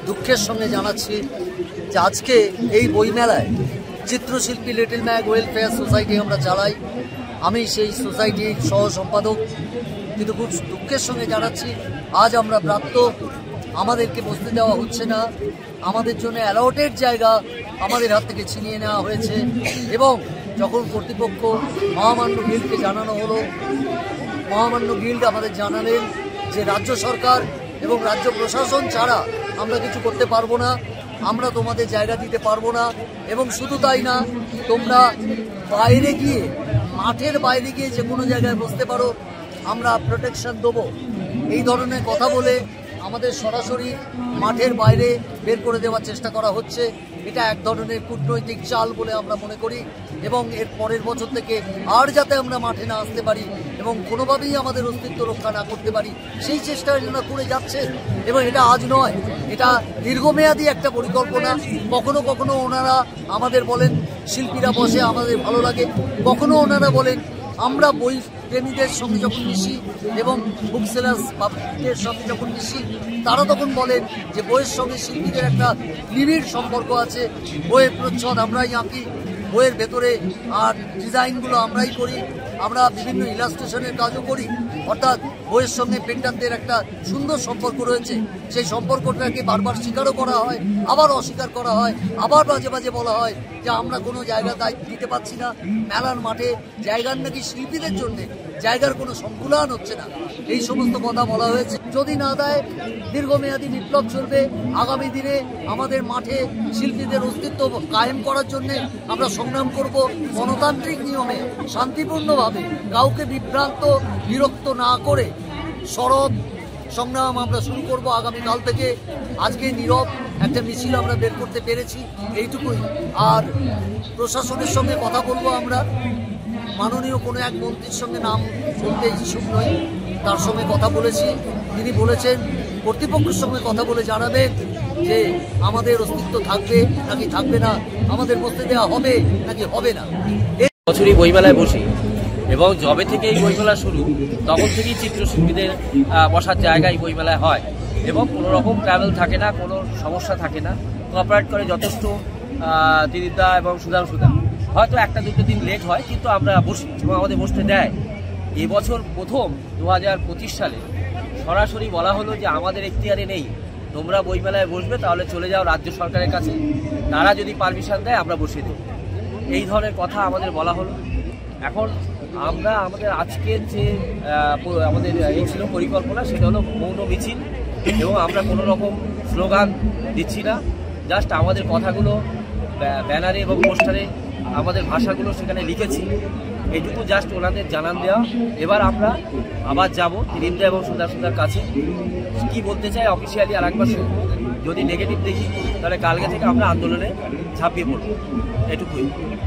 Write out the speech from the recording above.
দুঃখের সঙ্গে জানাচ্ছি যে আজকে এই বইমেলায় চিত্রশিল্পী লিটল ম্যাগ ওয়েলফেয়ার সোসাইটি আমরা চালাই, আমি সেই সোসাইটির সহ সম্পাদক। কিন্তু খুব দুঃখের সঙ্গে জানাচ্ছি আজ আমরা প্রাপ্ত, আমাদেরকে বসতে দেওয়া হচ্ছে না, আমাদের জন্য অ্যালটেড জায়গা আমাদের হাত থেকে ছিনিয়ে নেওয়া হয়েছে। এবং যখন কর্তৃপক্ষ মহামান্য গিল্ডকে জানানো হলো, মহামান্য গিল্ড আমাদের জানালেন যে রাজ্য সরকার এবং রাজ্য প্রশাসন ছাড়া আমরা কিছু করতে পারবো না, আমরা তোমাদের জায়গা দিতে পারবো না। এবং শুধু তাই না, তোমরা বাইরে গিয়ে, মাঠের বাইরে গিয়ে যে কোনো জায়গায় বসতে পারো, আমরা প্রোটেকশন দেবো, এই ধরনের কথা বলে আমাদের সরাসরি মাঠের বাইরে বের করে দেওয়ার চেষ্টা করা হচ্ছে। এটা এক ধরনের কূটনৈতিক চাল বলে আমরা মনে করি। এবং এর পরের বছর থেকে আর যাতে আমরা মাঠে না আসতে পারি এবং কোনোভাবেই আমাদের অস্তিত্ব রক্ষা না করতে পারি, সেই চেষ্টা ওনারা করে যাচ্ছে। এবং এটা আজ নয়, এটা দীর্ঘমেয়াদী একটা পরিকল্পনা। কখনো কখনো ওনারা আমাদের বলেন শিল্পীরা বসে আমাদের ভালো লাগে, কখনো ওনারা বলেন আমরা বই প্রেমীদের সঙ্গে যখন মিশি এবং বুক সেলার্সদের সঙ্গে যখন মিশি, তারা তখন বলেন যে বইয়ের সঙ্গে শিল্পীদের একটা নিবিড় সম্পর্ক আছে, বইয়ের প্রচ্ছদ আমরাই আঁকি, বইয়ের ভেতরে আর ডিজাইনগুলো আমরাই করি, আমরা বিভিন্ন ইলাস্ট্রেশনের কাজও করি। অর্থাৎ বইয়ের সঙ্গে পেন্টারদের একটা সুন্দর সম্পর্ক রয়েছে। সেই সম্পর্কটাকে বারবার স্বীকারও করা হয়, আবার অস্বীকার করা হয়, আবার মাঝে মাঝে বলা হয় যে আমরা কোনো জায়গা দিতে পারছি না, মেলার মাঠে জায়গার নাকি শিল্পীদের জন্য জায়গার কোনো সংকুলান হচ্ছে না, এই সমস্ত কথা বলা হয়েছে। যদি না দেয়, দীর্ঘমেয়াদী বিপ্লব চলবে। আগামী দিনে আমাদের মাঠে শিল্পীদের অস্তিত্ব কায়েম করার জন্য আমরা সংগ্রাম করব গণতান্ত্রিক নিয়মে, শান্তিপূর্ণভাবে, কাউকে বিভ্রান্ত বিরক্ত না করে সরব সংগ্রাম আমরা শুরু করব আগামীকাল থেকে। আজকে নীরব একটা মিছিল আমরা বের করতে পেরেছি, এইটুকুই। আর প্রশাসনের সঙ্গে কথা বলবো আমরা, মাননীয় কোনো এক মন্ত্রীর সঙ্গে নাম বলতে ইচ্ছুক নই, তার সঙ্গে কথা বলেছি। তিনি বলেছেন কর্তৃপক্ষের সঙ্গে কথা বলে জানাবেন যে আমাদের অস্তিত্ব থাকবে নাকি থাকবে না, আমাদের বসতে দেওয়া হবে নাকি হবে না। বছরই বইমেলায় বসি এবং যবে থেকে এই বইমেলা শুরু তখন থেকেই চিত্রশিল্পীদের বসার জায়গায় বইমেলায় হয় এবং কোনো রকম ট্রাভেল থাকে না, কোনো সমস্যা থাকে না, কোঅপারেট করে যথেষ্ট দিদিদা এবং সুধাংশুদা। হয়তো একটা দুটো দিন লেট হয়, কিন্তু আমরা বসি এবং আমাদের বসতে দেয়। এবছর প্রথম 2025 সালে সরাসরি বলা হলো যে আমাদের এখতিয়ারে নেই, তোমরা বইমেলায় বসবে তাহলে চলে যাও রাজ্য সরকারের কাছে, তারা যদি পারমিশন দেয় আমরা বসিয়ে দেব। এই ধরনের কথা আমাদের বলা হলো। এখন আমরা আমাদের আজকের যে আমাদের এই ছিল পরিকল্পনা, সেটা হলো মৌন মিছিল, এবং আমরা কোনো রকম স্লোগান দিচ্ছি না, জাস্ট আমাদের কথাগুলো ব্যানারে এবং পোস্টারে আমাদের ভাষাগুলো সেখানে লিখেছি, এইটুকু জাস্ট ওনাদের জানান দেওয়া। এবার আমরা আবার যাবো দিলীপদা এবং সুধার কাছে, কি বলতে চাই অফিসিয়ালি আর একবার শুনবো। যদি নেগেটিভ দেখি তাহলে কালকে থেকে আমরা আন্দোলনে ঝাঁপিয়ে পড়বো, এটুকুই।